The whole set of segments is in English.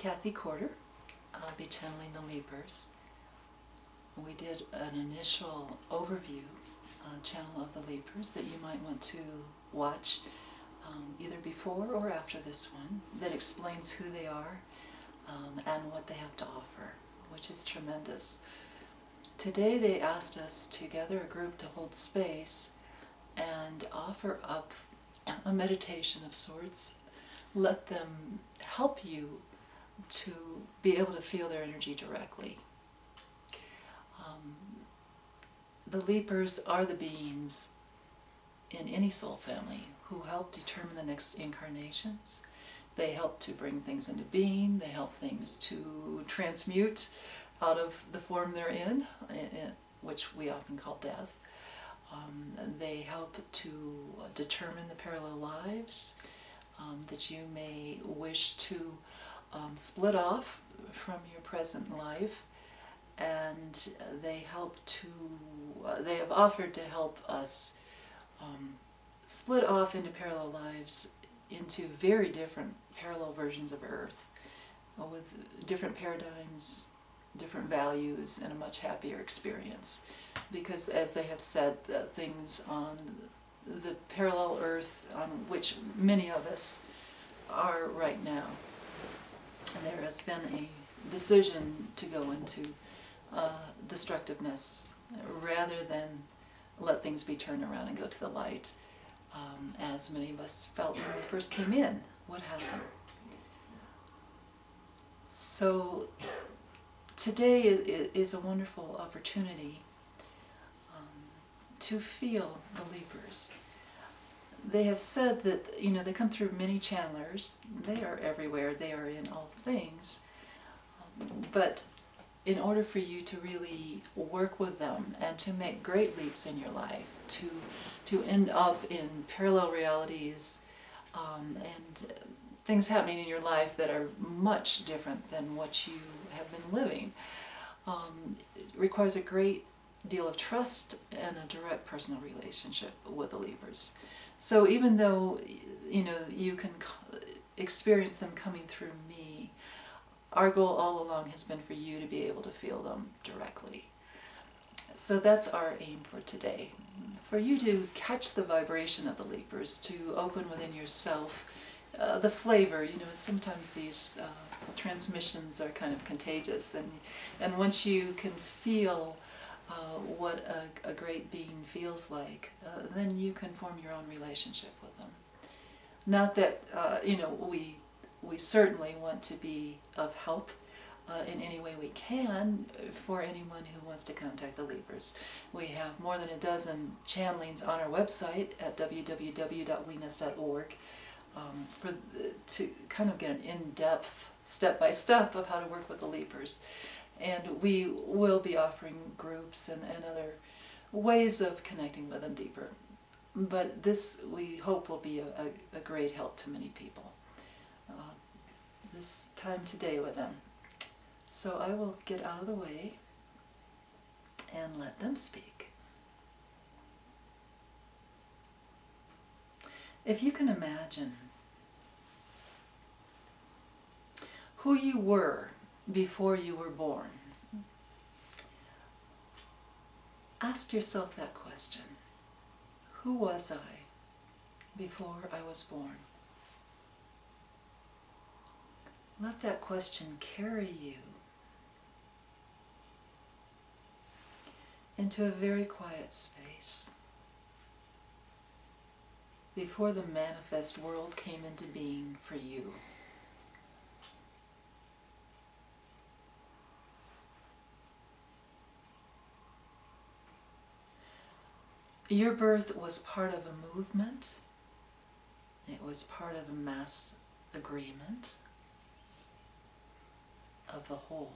Kathy Corder. I'll be channeling the Leapers. We did an initial overview channel of the Leapers that you might want to watch either before or after this one, that explains who they are and what they have to offer, which is tremendous. Today they asked us to gather a group to hold space and offer up a meditation of sorts. Let them help you to be able to feel their energy directly. The Leapers are the beings in any soul family who help determine the next incarnations. They help to bring things into being. They help things to transmute out of the form they're in, which we often call death. They help to determine the parallel lives that you may wish to split off from your present life, and they have offered to help us split off into parallel lives into very different parallel versions of Earth with different paradigms, different values, and a much happier experience. Because as they have said, things on the parallel Earth on which many of us are right now, and there has been a decision to go into destructiveness rather than let things be turned around and go to the light, as many of us felt when we first came in. What happened? So today is a wonderful opportunity to feel the Leapers. They have said that, they come through many channelers. They are everywhere. They are in all things. But in order for you to really work with them and to make great leaps in your life, to end up in parallel realities and things happening in your life that are much different than what you have been living, it requires a great deal of trust and a direct personal relationship with the Leapers. So even though you can experience them coming through me, our goal all along has been for you to be able to feel them directly. So that's our aim for today, for you to catch the vibration of the Leapers, to open within yourself the flavor. And sometimes these transmissions are kind of contagious, and once you can feel what a great being feels like, then you can form your own relationship with them. Not that, we certainly want to be of help in any way we can for anyone who wants to contact the Leapers. We have more than a dozen channelings on our website at www.weeness.org to kind of get an in-depth, step-by-step of how to work with the Leapers. And we will be offering groups and other ways of connecting with them deeper. But this, we hope, will be a great help to many people this time today with them. So I will get out of the way and let them speak. If you can imagine who you were before you were born, ask yourself that question. Who was I before I was born? Let that question carry you into a very quiet space before the manifest world came into being for you. Your birth was part of a movement. It was part of a mass agreement of the whole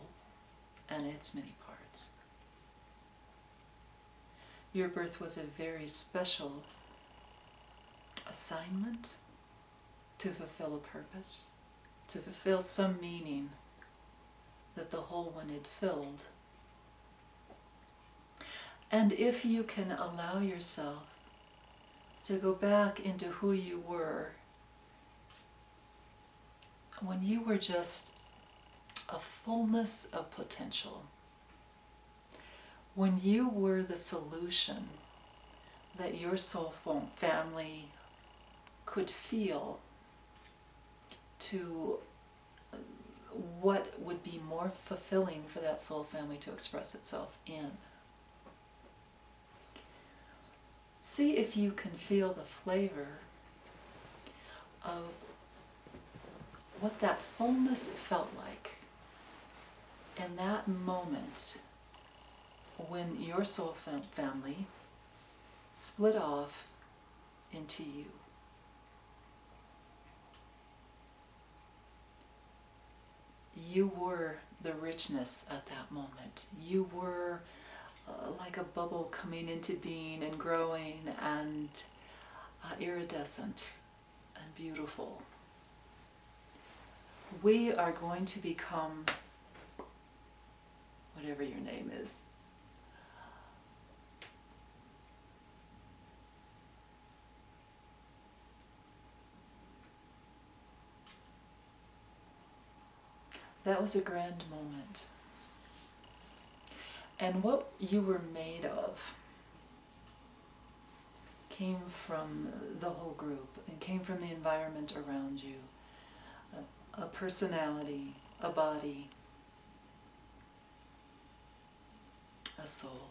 and its many parts. Your birth was a very special assignment to fulfill a purpose, to fulfill some meaning that the whole one had filled. And if you can allow yourself to go back into who you were when you were just a fullness of potential. When you were the solution that your soul family could feel to what would be more fulfilling for that soul family to express itself in. See if you can feel the flavor of what that fullness felt like in that moment when your soul family split off into you. You were the richness at that moment. You were like a bubble coming into being and growing and iridescent and beautiful. We are going to become whatever your name is. That was a grand moment. And what you were made of came from the whole group and came from the environment around you. A personality, a body, a soul.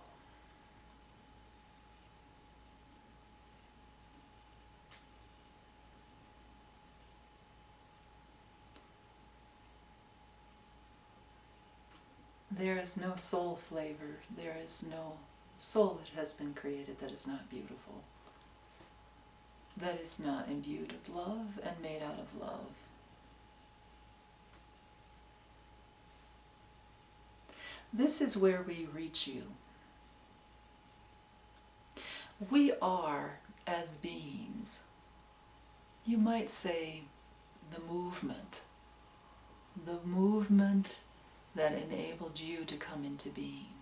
There is no soul flavor. There is no soul that has been created that is not beautiful, that is not imbued with love and made out of love. This is where we reach you. We are, as beings, you might say, the movement that enabled you to come into being.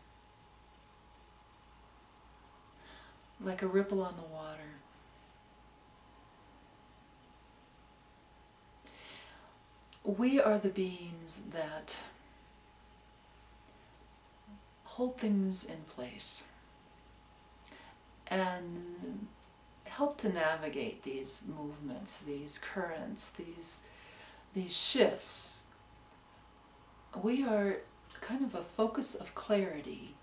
Like a ripple on the water. We are the beings that hold things in place and help to navigate these movements, these currents, these shifts. We are kind of a focus of clarity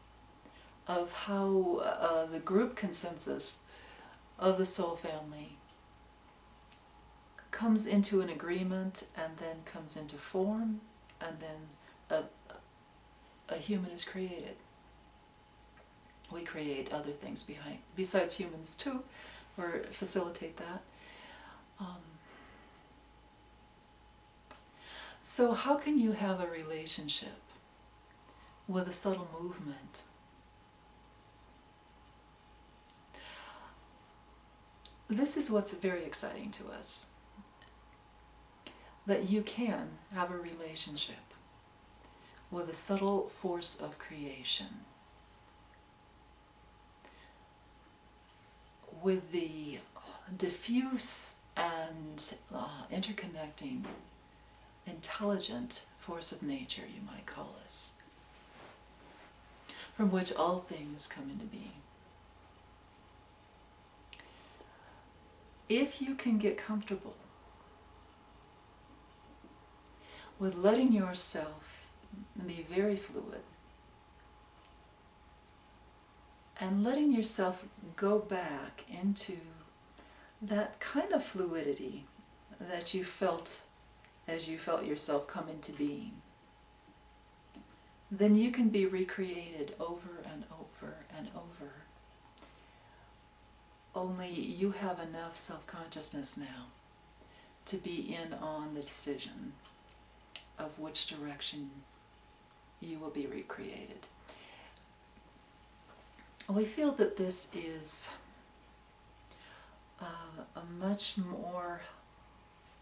of how the group consensus of the soul family comes into an agreement and then comes into form, and then a human is created. We create other things besides humans too, or facilitate that. So how can you have a relationship with a subtle movement? This is what's very exciting to us, that you can have a relationship with a subtle force of creation, with the diffuse and interconnecting, intelligent force of nature, you might call us, from which all things come into being. If you can get comfortable with letting yourself be very fluid and letting yourself go back into that kind of fluidity that you felt as you felt yourself come into being, then you can be recreated over and over and over. Only you have enough self-consciousness now to be in on the decision of which direction you will be recreated. We feel that this is a much more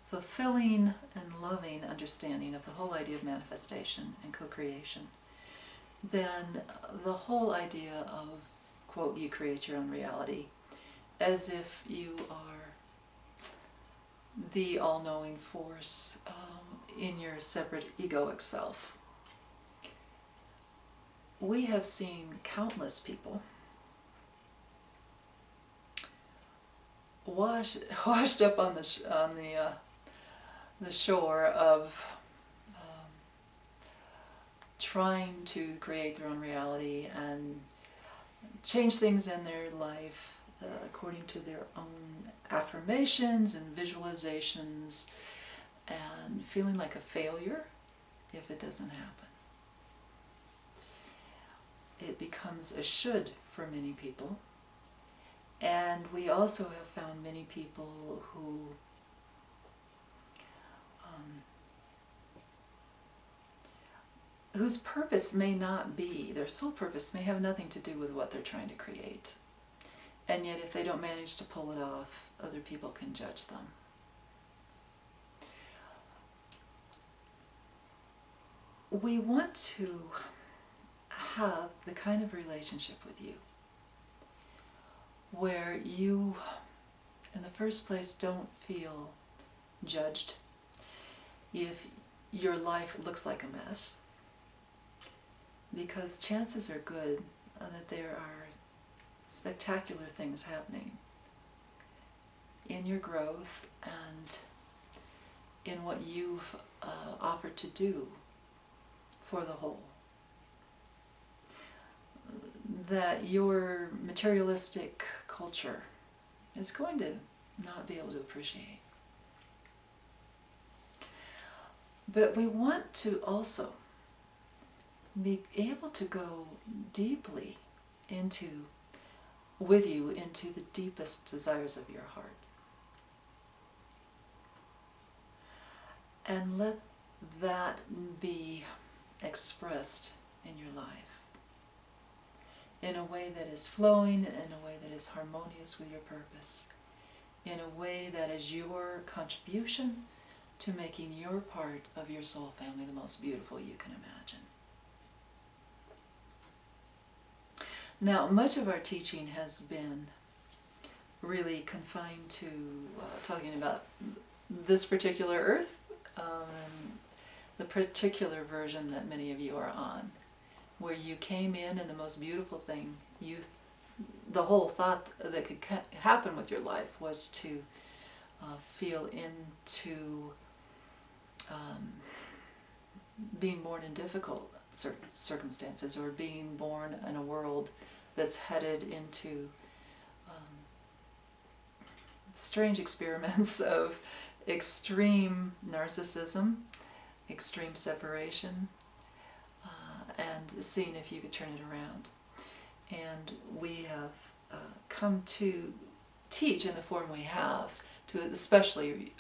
fulfilling and loving understanding of the whole idea of manifestation and co-creation than the whole idea of, quote, you create your own reality, as if you are the all-knowing force in your separate egoic self. we have seen countless people washed up on the shore of trying to create their own reality and change things in their life according to their own affirmations and visualizations, and feeling like a failure if it doesn't happen. It becomes a should for many people. And we also have found many people who whose purpose may not be, their sole purpose may have nothing to do with what they're trying to create. And yet if they don't manage to pull it off, other people can judge them. We want to have the kind of relationship with you where you, in the first place, don't feel judged if your life looks like a mess, because chances are good that there are spectacular things happening in your growth and in what you've offered to do for the whole, that your materialistic culture is going to not be able to appreciate. But we want to also be able to go deeply with you into the deepest desires of your heart. And let that be expressed in your life in a way that is flowing, in a way that is harmonious with your purpose, in a way that is your contribution to making your part of your soul family the most beautiful you can imagine. Now, much of our teaching has been really confined to talking about this particular earth, and the particular version that many of you are on, where you came in and the most beautiful thing, the whole thought that could happen with your life was to feel into being born in difficult circumstances, or being born in a world that's headed into strange experiments of extreme narcissism, extreme separation, and seeing if you could turn it around. And we have come to teach in the form we have to especially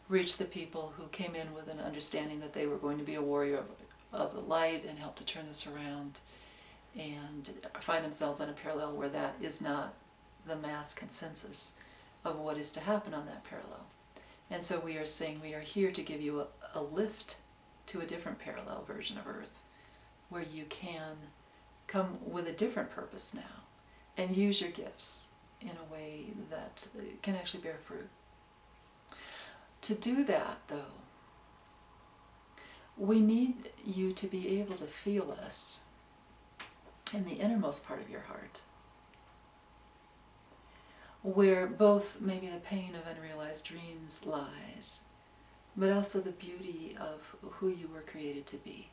reach the people who came in with an understanding that they were going to be a warrior of the light and help to turn this around, and find themselves on a parallel where that is not the mass consensus of what is to happen on that parallel. And so we are saying we are here to give you a lift to a different parallel version of Earth, where you can come with a different purpose now and use your gifts in a way that can actually bear fruit. To do that, though, we need you to be able to feel us in the innermost part of your heart, where both maybe the pain of unrealized dreams lies, but also the beauty of who you were created to be.